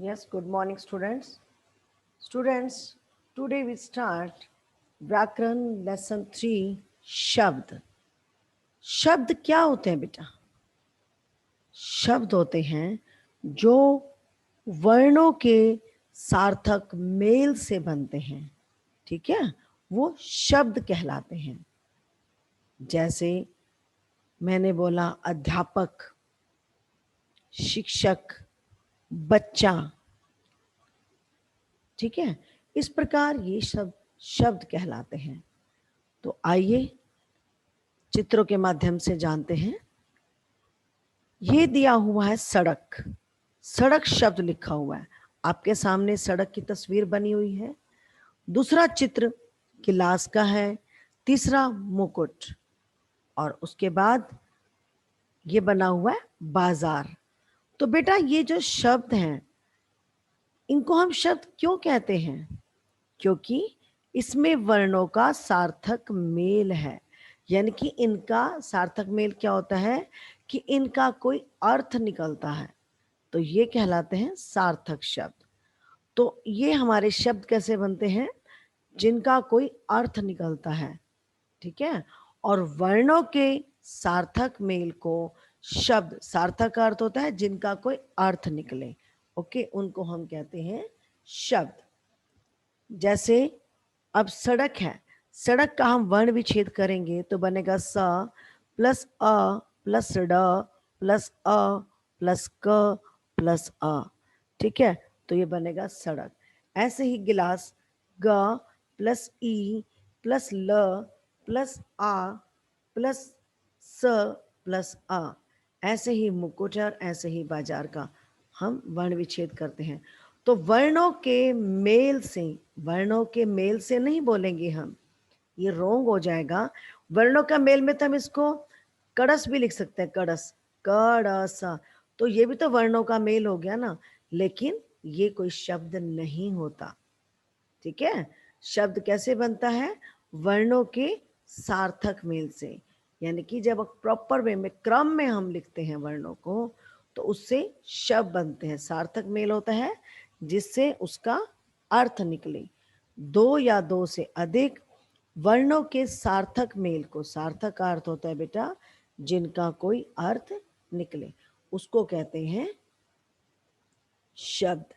Yes, good morning, students. Students, today we start व्याकरण lesson 3 शब्द। शब्द क्या होते हैं बेटा? शब्द होते हैं जो वर्णों के सार्थक मेल से बनते हैं, ठीक है? वो शब्द कहलाते हैं। जैसे मैंने बोला अध्यापक, शिक्षक, बच्चा, ठीक है? इस प्रकार ये शब्द शब्द कहलाते हैं। तो आइए चित्रों के माध्यम से जानते हैं। ये दिया हुआ है सड़क। सड़क शब्द लिखा हुआ है, आपके सामने सड़क की तस्वीर बनी हुई है। दूसरा चित्र गिलास का है, तीसरा मुकुट, और उसके बाद ये बना हुआ है बाजार। तो बेटा ये जो शब्द हैं, इनको हम शब्द क्यों कहते हैं? क्योंकि इसमें वर्णों का सार्थक मेल है। यानी कि इनका सार्थक मेल क्या होता है कि इनका कोई अर्थ निकलता है, तो ये कहलाते हैं सार्थक शब्द। तो ये हमारे शब्द कैसे बनते हैं? जिनका कोई अर्थ निकलता है, ठीक है? और वर्णों के सार्थक मेल को शब्द, सार्थक का अर्थ होता है जिनका कोई अर्थ निकले, ओके, उनको हम कहते हैं शब्द। जैसे अब सड़क है, सड़क का हम वर्ण विच्छेद करेंगे तो बनेगा स प्लस अ प्लस ड प्लस अ प्लस क प्लस अ, ठीक है? तो ये बनेगा सड़क। ऐसे ही गिलास ग प्लस ई प्लस ल प्लस आ प्लस स प्लस अ। ऐसे ही मुकुट और ऐसे ही बाजार का हम वर्ण विच्छेद करते हैं। तो वर्णों के मेल से, वर्णों के मेल से नहीं बोलेंगे हम, ये रोंग हो जाएगा। वर्णों का मेल में तो हम इसको कड़स भी लिख सकते हैं, कड़स, कड़स। तो ये भी तो वर्णों का मेल हो गया ना, लेकिन ये कोई शब्द नहीं होता, ठीक है? शब्द कैसे बनता है? वर्णों के सार्थक मेल से। यानी कि जब प्रॉपर वे में, क्रम में हम लिखते हैं वर्णों को, तो उससे शब्द बनते हैं। सार्थक मेल होता है जिससे उसका अर्थ निकले। दो या दो से अधिक वर्णों के सार्थक मेल को, सार्थक का अर्थ होता है बेटा जिनका कोई अर्थ निकले, उसको कहते हैं शब्द।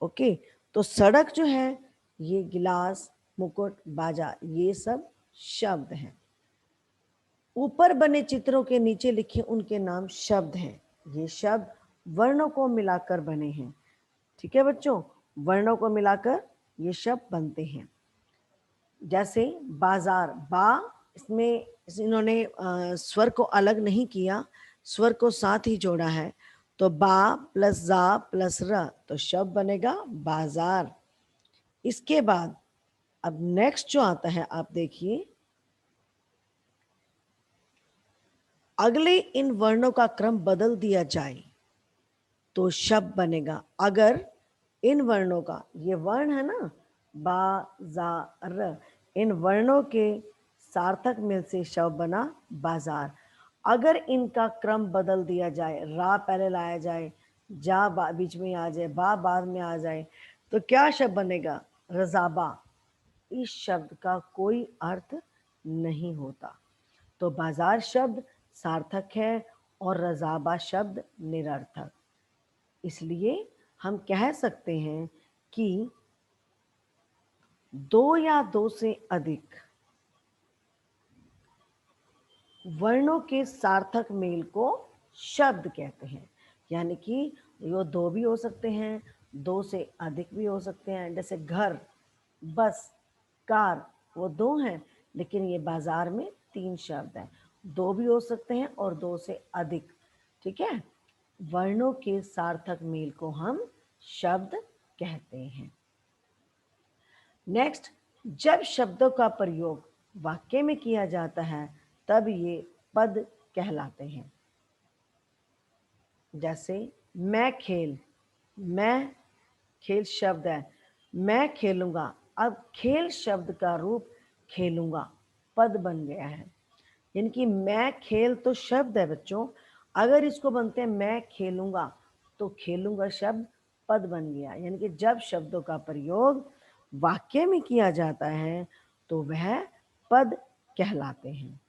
ओके, तो सड़क जो है, ये गिलास, मुकुट, बाजार, ये सब शब्द हैं। ऊपर बने चित्रों के नीचे लिखे उनके नाम शब्द हैं। ये शब्द वर्णों को मिलाकर बने हैं, ठीक है बच्चों? वर्णों को मिलाकर ये शब्द बनते हैं। जैसे बाजार, बा, इसमें इन्होंने स्वर को अलग नहीं किया, स्वर को साथ ही जोड़ा है। तो बा प्लस जा प्लस र, तो शब्द बनेगा बाजार। इसके बाद अब नेक्स्ट जो आता है, आप देखिए, अगले इन वर्णों का क्रम बदल दिया जाए तो शब्द बनेगा। अगर इन वर्णों का, ये वर्ण है ना, बा जा र, इन वर्णों के सार्थक मेल से शब्द बना बाजार। अगर इनका क्रम बदल दिया जाए, रा पहले लाया जाए, जा बीच में आ जाए, बा बाद में आ जाए, तो क्या शब्द बनेगा? रजाबा। इस शब्द का कोई अर्थ नहीं होता। तो बाजार शब्द सार्थक है और रजाबा शब्द निरर्थक। इसलिए हम कह सकते हैं कि दो या दो से अधिक वर्णों के सार्थक मेल को शब्द कहते हैं। यानी कि वो दो भी हो सकते हैं, दो से अधिक भी हो सकते हैं। जैसे घर, बस, कार, वो दो हैं, लेकिन ये बाजार में 3 शब्द हैं। दो भी हो सकते हैं और दो से अधिक, ठीक है? वर्णों के सार्थक मेल को हम शब्द कहते हैं। नेक्स्ट, जब शब्दों का प्रयोग वाक्य में किया जाता है तब ये पद कहलाते हैं। जैसे मैं खेल, मैं, खेल शब्द है, मैं खेलूंगा। अब खेल शब्द का रूप खेलूंगा पद बन गया है। यानी कि मैं खेल तो शब्द है बच्चों, अगर इसको बनते हैं मैं खेलूंगा, तो खेलूंगा शब्द पद बन गया। यानी कि जब शब्दों का प्रयोग वाक्य में किया जाता है तो वह पद कहलाते हैं।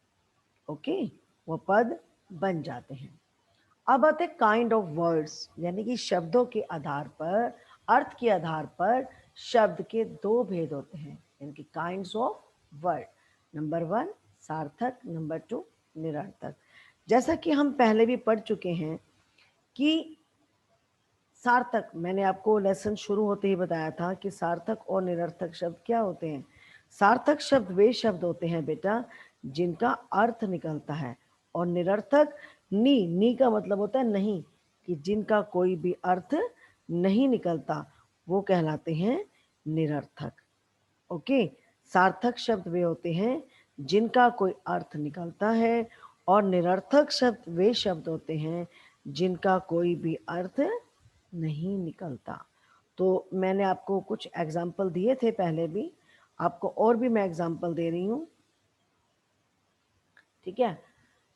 ओके, वो पद बन जाते हैं। अब आते काइंड ऑफ वर्ड्स, यानी कि शब्दों के आधार पर, अर्थ के आधार पर शब्द के दो भेद होते हैं, यानी कि काइंड्स ऑफ वर्ड। नंबर 1 सार्थक, नंबर 2 निरर्थक। जैसा कि हम पहले भी पढ़ चुके हैं कि सार्थक, मैंने आपको लेसन शुरू होते ही बताया था कि सार्थक और निरर्थक शब्द क्या होते हैं। सार्थक शब्द वे शब्द होते हैं बेटा जिनका अर्थ निकलता है, और निरर्थक नी का मतलब होता है नहीं, कि जिनका कोई भी अर्थ नहीं निकलता, वो कहलाते हैं निरर्थक। ओके, सार्थक शब्द वे होते हैं जिनका कोई अर्थ निकलता है, और निरर्थक शब्द वे शब्द होते हैं जिनका कोई भी अर्थ नहीं निकलता। तो मैंने आपको कुछ एग्जाम्पल दिए थे पहले भी, आपको और भी मैं एग्जाम्पल दे रही हूँ। ठीक है,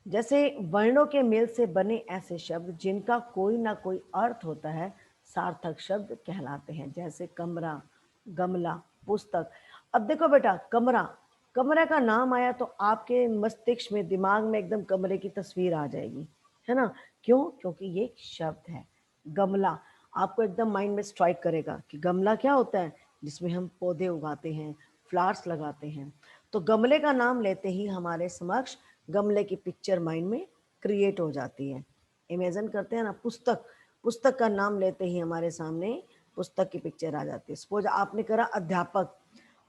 जैसे वर्णों के मेल से बने ऐसे शब्द जिनका कोई ना कोई अर्थ होता है, सार्थक शब्द कहलाते हैं। जैसे कमरा, गमला, पुस्तक। अब देखो बेटा, कमरा, कमरे का नाम आया तो आपके मस्तिष्क में, दिमाग में एकदम कमरे की तस्वीर आ जाएगी, है ना? क्यों? क्योंकि ये एक शब्द है। गमला आपको एकदम माइंड में स्ट्राइक करेगा कि गमला क्या होता है, जिसमें हम पौधे उगाते हैं, फ्लावर्स लगाते हैं। तो गमले का नाम लेते ही हमारे समक्ष गमले की पिक्चर माइंड में क्रिएट हो जाती है। इमेजिन करते हैं ना। पुस्तक, पुस्तक का नाम लेते ही हमारे सामने पुस्तक की पिक्चर आ जाती है। सपोज आपने करा अध्यापक,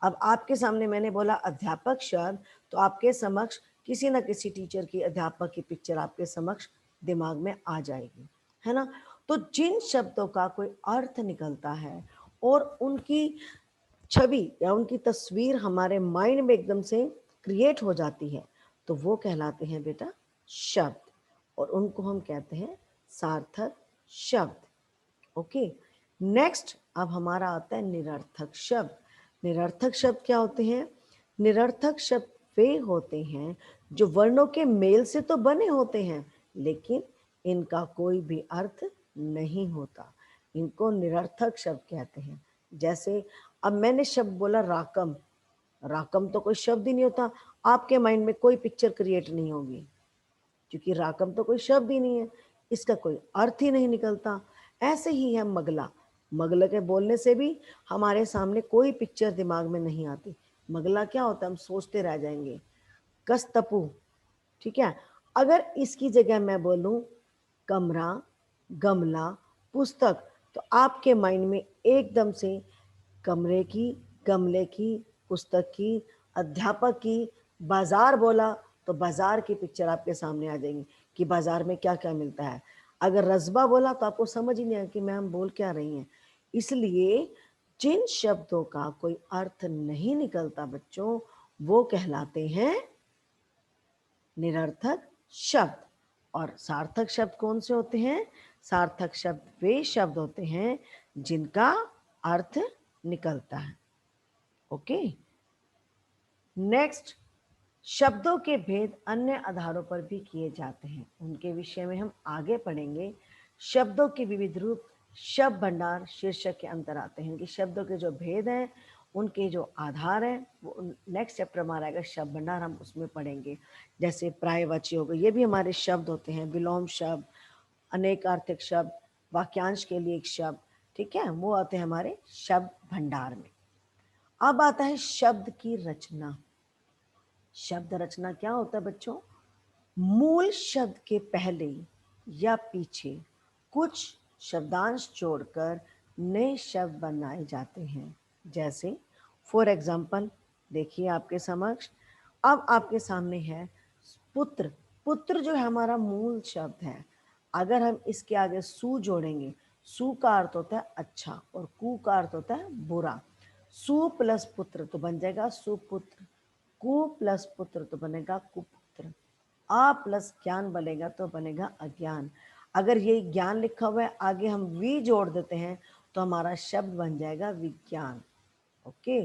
अब आपके सामने मैंने बोला अध्यापक शब्द, तो आपके समक्ष किसी न किसी टीचर की, अध्यापक की पिक्चर आपके समक्ष दिमाग में आ जाएगी, है ना? तो जिन शब्दों का कोई अर्थ निकलता है और उनकी छवि या उनकी तस्वीर हमारे माइंड में एकदम से क्रिएट हो जाती है, तो वो कहलाते हैं बेटा शब्द, और उनको हम कहते हैं सार्थक शब्द। ओके, नेक्स्ट अब हमारा आता है निरर्थक शब्द। निरर्थक शब्द क्या होते हैं? निरर्थक शब्द वे होते हैं जो वर्णों के मेल से तो बने होते हैं, लेकिन इनका कोई भी अर्थ नहीं होता। इनको निरर्थक शब्द कहते हैं। जैसे अब मैंने शब्द बोला राकम, राकम तो कोई शब्द ही नहीं होता, आपके माइंड में कोई पिक्चर क्रिएट नहीं होगी, क्योंकि राकम तो कोई शब्द ही नहीं है, इसका कोई अर्थ ही नहीं निकलता। ऐसे ही है मगला, मगला के बोलने से भी हमारे सामने कोई पिक्चर दिमाग में नहीं आती। मगला क्या होता है, हम सोचते रह जाएंगे। कस्तपु, ठीक है, अगर इसकी जगह मैं बोलूं कमरा, गमला, पुस्तक, तो आपके माइंड में एकदम से कमरे की, गमले की, पुस्तक की, अध्यापक की, बाजार बोला तो बाजार की पिक्चर आपके सामने आ जाएगी कि बाजार में क्या क्या मिलता है। अगर रस्बा बोला तो आपको समझ ही नहीं आया कि मैम बोल क्या रही हैं। इसलिए जिन शब्दों का कोई अर्थ नहीं निकलता बच्चों, वो कहलाते हैं निरर्थक शब्द। और सार्थक शब्द कौन से होते हैं? सार्थक शब्द वे शब्द होते हैं जिनका अर्थ निकलता है। ओके, नेक्स्ट, शब्दों के भेद अन्य आधारों पर भी किए जाते हैं, उनके विषय में हम आगे पढ़ेंगे। शब्दों के विविध रूप शब्द भंडार शीर्षक के अंतर आते हैं कि शब्दों के जो भेद हैं, उनके जो आधार हैं, वो नेक्स्ट चैप्टर हमारा आएगा शब्द भंडार, हम उसमें पढ़ेंगे। जैसे प्रायवाची हो गए, ये भी हमारे शब्द होते हैं। विलोम शब्द, अनेकार्थक शब्द, वाक्यांश के लिए एक शब्द, ठीक है, वो आते हैं हमारे शब्द भंडार में। अब आता है शब्द की रचना। शब्द रचना क्या होता है बच्चों? मूल शब्द के पहले या पीछे कुछ शब्दांश जोड़कर नए शब्द बनाए जाते हैं। जैसे फॉर एग्जाम्पल, देखिए आपके समक्ष, अब आपके सामने है पुत्र। पुत्र जो है हमारा मूल शब्द है। अगर हम इसके आगे सु जोड़ेंगे, सु का अर्थ होता है अच्छा और कु का अर्थ होता है बुरा। सु प्लस पुत्र तो बन जाएगा सुपुत्र, कु प्लस पुत्र तो बनेगा कुपुत्र, आ प्लस ज्ञान बनेगा तो बनेगा अज्ञान। अगर ये ज्ञान लिखा हुआ है, आगे हम वी जोड़ देते हैं तो हमारा शब्द बन जाएगा विज्ञान। ओके,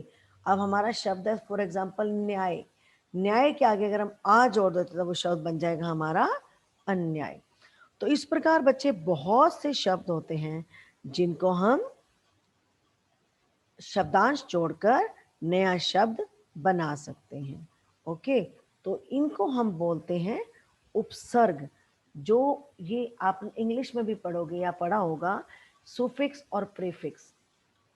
अब हमारा शब्द है फॉर एग्जाम्पल न्याय। न्याय के आगे अगर हम आ जोड़ देते तो वो शब्द बन जाएगा हमारा अन्याय। तो इस प्रकार बच्चे बहुत से शब्द होते हैं जिनको हम शब्दांश जोड़कर नया शब्द बना सकते हैं। ओके, तो इनको हम बोलते हैं उपसर्ग। जो ये आप इंग्लिश में भी पढ़ोगे या पढ़ा होगा, सुफिक्स और प्रीफिक्स।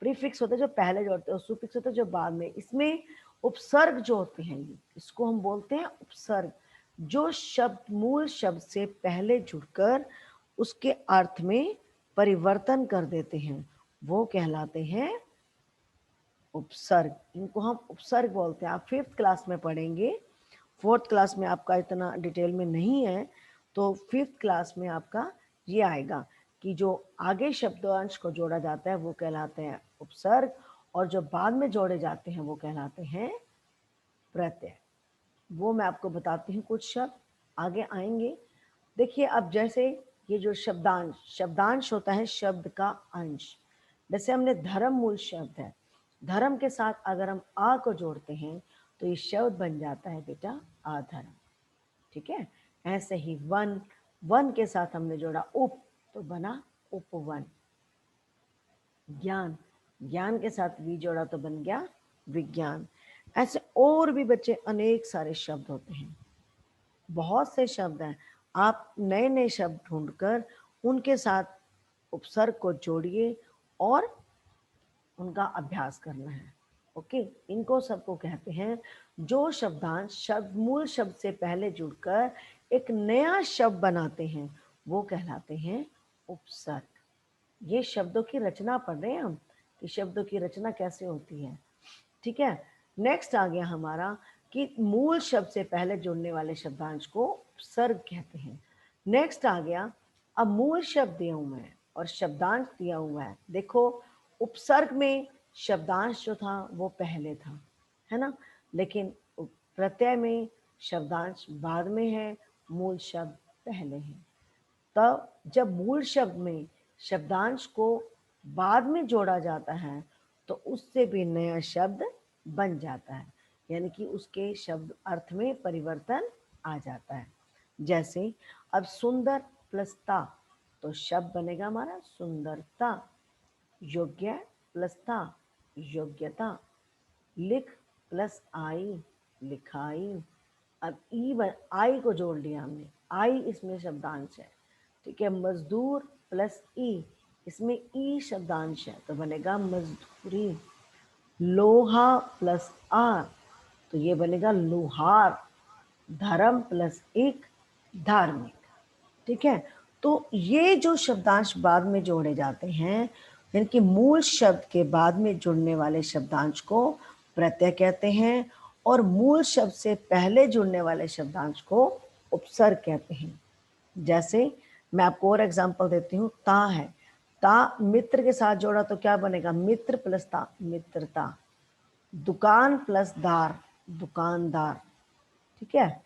प्रीफिक्स होते हैं जो पहले जोड़ते हैं और सुफिक्स होते हैं जो बाद में। इसमें उपसर्ग जो होते हैं, इसको हम बोलते हैं उपसर्ग। जो शब्द मूल शब्द से पहले जुड़कर उसके अर्थ में परिवर्तन कर देते हैं, वो कहलाते हैं उपसर्ग। इनको हम उपसर्ग बोलते हैं। आप 5th क्लास में पढ़ेंगे, 4th क्लास में आपका इतना डिटेल में नहीं है, तो 5th क्लास में आपका ये आएगा कि जो आगे शब्दांश को जोड़ा जाता है वो कहलाते हैं उपसर्ग, और जो बाद में जोड़े जाते हैं वो कहलाते हैं प्रत्यय। वो मैं आपको बताती हूँ, कुछ शब्द आगे आएंगे। देखिए, अब जैसे ये जो शब्दांश, शब्दांश होता है शब्द का अंश। जैसे हमने धर्म मूल शब्द है, धर्म के साथ अगर हम आ को जोड़ते हैं तो ये शब्द बन जाता है बेटा आधर्म। ठीक है, ऐसे ही वन, वन के साथ हमने जोड़ा उप तो बना उपवन। ज्ञान, ज्ञान के साथ वी जोड़ा तो बन गया विज्ञान। ऐसे और भी बच्चे अनेक सारे शब्द होते हैं, बहुत से शब्द हैं। आप नए नए शब्द ढूंढकर उनके साथ उपसर्ग को जोड़िए और उनका अभ्यास करना है। ओके, इनको सबको कहते हैं जो शब्दांश शब्द मूल शब्द से पहले जुड़कर एक नया शब्द बनाते हैं, वो कहलाते हैं उपसर्ग। ये शब्दों की रचना पढ़ रहे हैं हम कि शब्दों की रचना कैसे होती है। ठीक है, नेक्स्ट आ गया हमारा कि मूल शब्द से पहले जुड़ने वाले शब्दांश को उपसर्ग कहते हैं। नेक्स्ट आ गया, अब मूल शब्द दिया हुआ है और शब्दांश दिया हुआ है। देखो, उपसर्ग में शब्दांश जो था वो पहले था, है ना, लेकिन प्रत्यय में शब्दांश बाद में है, मूल शब्द पहले है। तब जब मूल शब्द में शब्दांश को बाद में जोड़ा जाता है तो उससे भी नया शब्द बन जाता है, यानी कि उसके शब्द अर्थ में परिवर्तन आ जाता है। जैसे अब सुंदर प्लस ता तो शब्द बनेगा हमारा सुंदरता। योग्य प्लस ता योग्यता। लिख प्लस आई लिखाई। अब आई को जोड़ लिया हमने, आई इसमें शब्दांश है। ठीक है, मजदूर प्लस ई, इसमें ई शब्दांश है तो बनेगा मजदूरी। लोहा प्लस आर तो ये बनेगा लोहार। धर्म प्लस एक धार्मिक। ठीक है, तो ये जो शब्दांश बाद में जोड़े जाते हैं, यानी कि मूल शब्द के बाद में जुड़ने वाले शब्दांश को प्रत्यय कहते हैं, और मूल शब्द से पहले जुड़ने वाले शब्दांश को उपसर्ग कहते हैं। जैसे मैं आपको और एग्जांपल देती हूँ, ता है, ता मित्र के साथ जोड़ा तो क्या बनेगा, मित्र प्लस ता मित्रता। दुकान प्लस दार दुकानदार। ठीक है,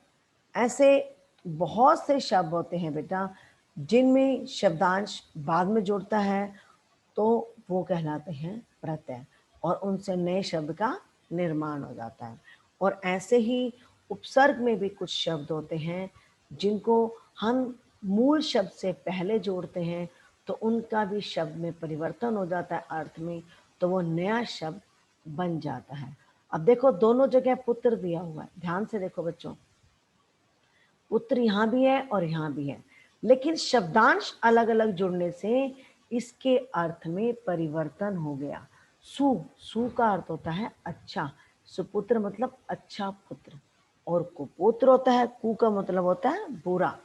ऐसे बहुत से शब्द होते हैं बेटा जिनमें शब्दांश बाद में जुड़ता है तो वो कहलाते हैं प्रत्यय, और उनसे नए शब्द का निर्माण हो जाता है। और ऐसे ही उपसर्ग में भी कुछ शब्द होते हैं जिनको हम मूल शब्द से पहले जोड़ते हैं तो उनका भी शब्द में परिवर्तन हो जाता है अर्थ में, तो वो नया शब्द बन जाता है। अब देखो, दोनों जगह पुत्र दिया हुआ है, ध्यान से देखो बच्चों, पुत्र यहाँ भी है और यहाँ भी है, लेकिन शब्दांश अलग अलग जुड़ने से इसके अर्थ में परिवर्तन हो गया। सु, सु का अर्थ होता है अच्छा, सुपुत्र मतलब अच्छा पुत्र, और कुपुत्र होता है, कु का मतलब होता है बुरा,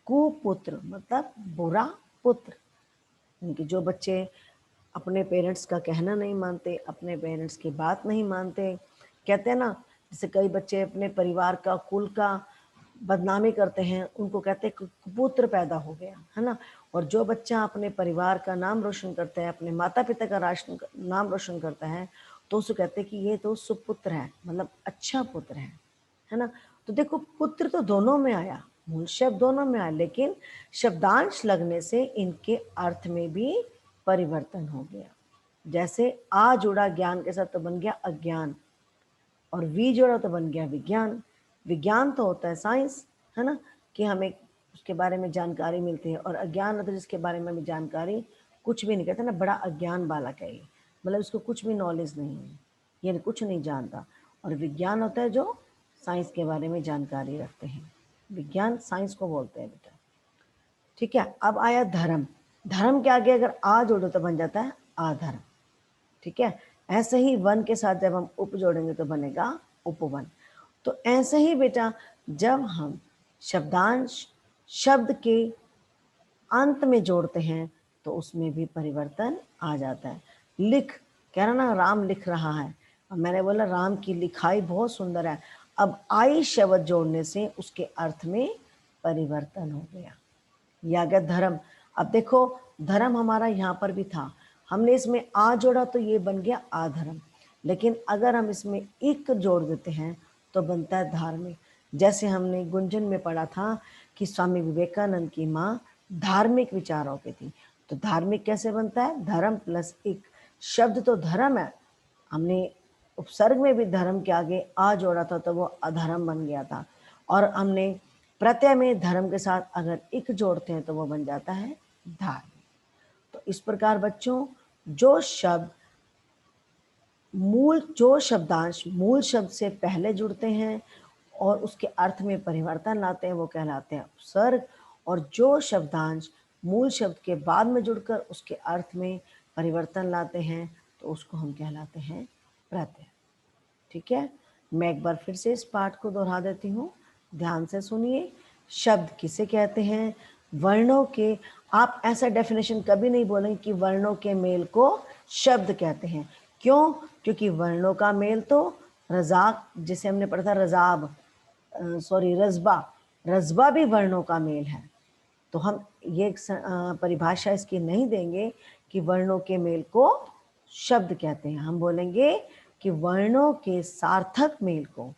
कुपुत्र मतलब बुरा पुत्र। इनके जो बच्चे अपने पेरेंट्स का कहना नहीं मानते, अपने पेरेंट्स की बात नहीं मानते, कहते हैं ना, जैसे कई बच्चे अपने परिवार का कुल का बदनामी करते हैं, उनको कहते हैं कुपुत्र पैदा हो गया, है ना। और जो बच्चा अपने परिवार का नाम रोशन करता है, अपने माता पिता का नाम रोशन करता है, तो उसको कहते हैं कि ये तो सुपुत्र है, मतलब अच्छा पुत्र है ना। तो देखो, पुत्र तो दोनों में आया, मूल शब्द दोनों में आया, लेकिन शब्दांश लगने से इनके अर्थ में भी परिवर्तन हो गया। जैसे आ जुड़ा ज्ञान के साथ तो बन गया अज्ञान, और वी जोड़ा तो बन गया विज्ञान। विज्ञान तो होता है साइंस, है ना, कि हमें उसके बारे में जानकारी मिलती है, और अज्ञान होता है जिसके बारे में हमें जानकारी कुछ भी नहीं, कहते ना बड़ा अज्ञान बालक है ये, मतलब इसको कुछ भी नॉलेज नहीं है, ये कुछ नहीं जानता। और विज्ञान होता है जो साइंस के बारे में जानकारी रखते हैं, विज्ञान साइंस को बोलते हैं बेटा। ठीक है, अब आया धर्म। धर्म के आगे अगर आ जोड़ो तो बन जाता है आधर्म। ठीक है, ऐसे ही वन के साथ जब हम उप जोड़ेंगे तो बनेगा उपवन। तो ऐसे ही बेटा जब हम शब्दांश शब्द के अंत में जोड़ते हैं तो उसमें भी परिवर्तन आ जाता है। लिख, कह रहा ना राम लिख रहा है, अब मैंने बोला राम की लिखाई बहुत सुंदर है, अब आई शब्द जोड़ने से उसके अर्थ में परिवर्तन हो गया। ये आ गया धर्म। अब देखो धर्म हमारा यहाँ पर भी था, हमने इसमें आ जोड़ा तो ये बन गया आधर्म, लेकिन अगर हम इसमें इक जोड़ देते हैं तो बनता है धार्मिक। जैसे हमने गुंजन में पढ़ा था कि स्वामी विवेकानंद की माँ धार्मिक विचारों की थी, तो धार्मिक कैसे बनता है, धर्म प्लस इक। शब्द तो धर्म है, हमने उपसर्ग में भी धर्म के आगे आ जोड़ा था तो वो अधर्म बन गया था, और हमने प्रत्यय में धर्म के साथ अगर इक जोड़ते हैं तो वो बन जाता है धार्मिक। तो इस प्रकार बच्चों जो शब्दांश मूल शब्द से पहले जुड़ते हैं और उसके अर्थ में परिवर्तन लाते हैं वो कहलाते हैं उपसर्ग, और जो शब्दांश मूल शब्द के बाद में जुड़कर उसके अर्थ में परिवर्तन लाते हैं तो उसको हम कहलाते हैं प्रत्यय। ठीक है, मैं एक बार फिर से इस पाठ को दोहरा देती हूँ, ध्यान से सुनिए। शब्द किसे कहते हैं, वर्णों के, आप ऐसा डेफिनेशन कभी नहीं बोलेंगे कि वर्णों के मेल को शब्द कहते हैं। क्यों, क्योंकि वर्णों का मेल तो रजाक, जिसे हमने पढ़ा था रजाब, रजबा, रजबा भी वर्णों का मेल है। तो हम ये परिभाषा इसकी नहीं देंगे कि वर्णों के मेल को शब्द कहते हैं, हम बोलेंगे कि वर्णों के सार्थक मेल को,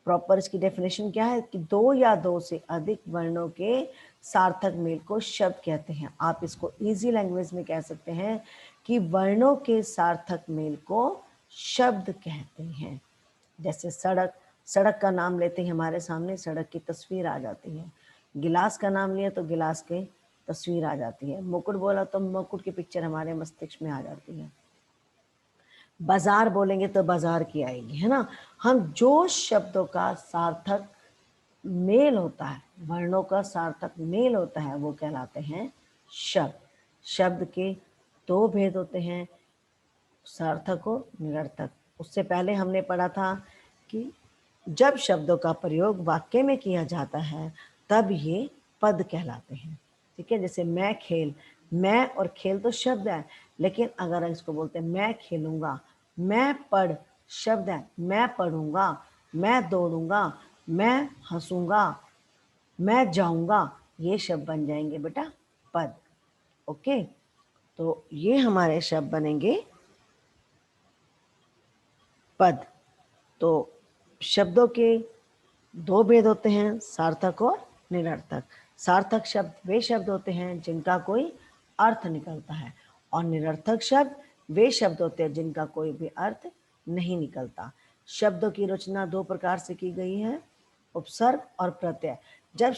प्रॉपर इसकी डेफिनेशन क्या है कि दो या दो से अधिक वर्णों के सार्थक मेल को शब्द कहते हैं। आप इसको इजी लैंग्वेज में कह सकते हैं कि वर्णों के सार्थक मेल को शब्द कहते हैं। जैसे सड़क, सड़क का नाम लेते ही हमारे सामने सड़क की तस्वीर आ जाती है, गिलास का नाम लिया तो गिलास की तस्वीर आ जाती है, मुकुट बोला तो मुकुट की पिक्चर हमारे मस्तिष्क में आ जाती है, बाजार बोलेंगे तो बाजार की आएगी, है ना। हम जो शब्दों का सार्थक मेल होता है, वर्णों का सार्थक मेल होता है वो कहलाते हैं शब्द। शब्द के दो भेद होते हैं, सार्थक और निरर्थक। उससे पहले हमने पढ़ा था कि जब शब्दों का प्रयोग वाक्य में किया जाता है तब ये पद कहलाते हैं। ठीक है, जैसे मैं खेल, मैं और खेल तो शब्द है, लेकिन अगर इसको बोलते हैं मैं खेलूंगा, मैं पढ़ शब्द है, मैं पढ़ूंगा, मैं दौड़ूंगा, मैं हंसूंगा, मैं जाऊंगा, ये शब्द बन जाएंगे बेटा पद। ओके, तो ये हमारे शब्द बनेंगे पद। तो शब्दों के दो भेद होते हैं, सार्थक और निरर्थक। सार्थक शब्द वे शब्द होते हैं जिनका कोई अर्थ निकलता है, और निरर्थक शब्द वे शब्द होते हैं जिनका कोई भी अर्थ नहीं निकलता। शब्दों की रचना दो प्रकार से की गई है, उपसर्ग और प्रत्यय। जब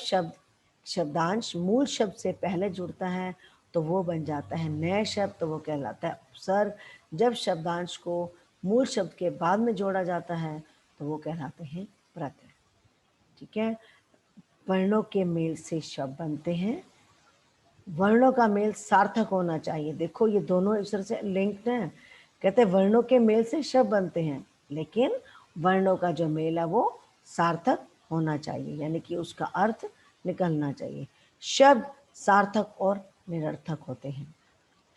शब्दांश मूल शब्द से पहले जुड़ता है तो वो बन जाता है नए शब्द, तो वो कहलाता है उपसर्ग। जब शब्दांश को मूल शब्द के बाद में जोड़ा जाता है तो वो कहलाते हैं प्रत्यय। ठीक है, वर्णों के मेल से शब्द बनते हैं, वर्णों का मेल सार्थक होना चाहिए। देखो ये दोनों एक दूसरे से लिंक्ड हैं, कहते हैं वर्णों के मेल से शब्द बनते हैं, लेकिन वर्णों का जो मेल है वो सार्थक होना चाहिए, यानी कि उसका अर्थ निकलना चाहिए। शब्द सार्थक और निरर्थक होते हैं।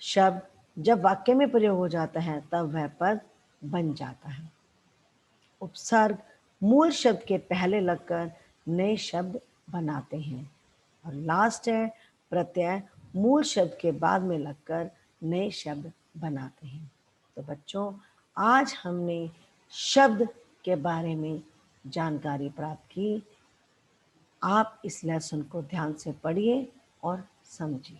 शब्द जब वाक्य में प्रयोग हो जाता है तब वह पद बन जाता है। उपसर्ग मूल शब्द के पहले लगकर नए शब्द बनाते हैं, और लास्ट है प्रत्यय, मूल शब्द के बाद में लगकर नए शब्द बनाते हैं। तो बच्चों आज हमने शब्द के बारे में जानकारी प्राप्त की। आप इस लेसन को ध्यान से पढ़िए और समझिए।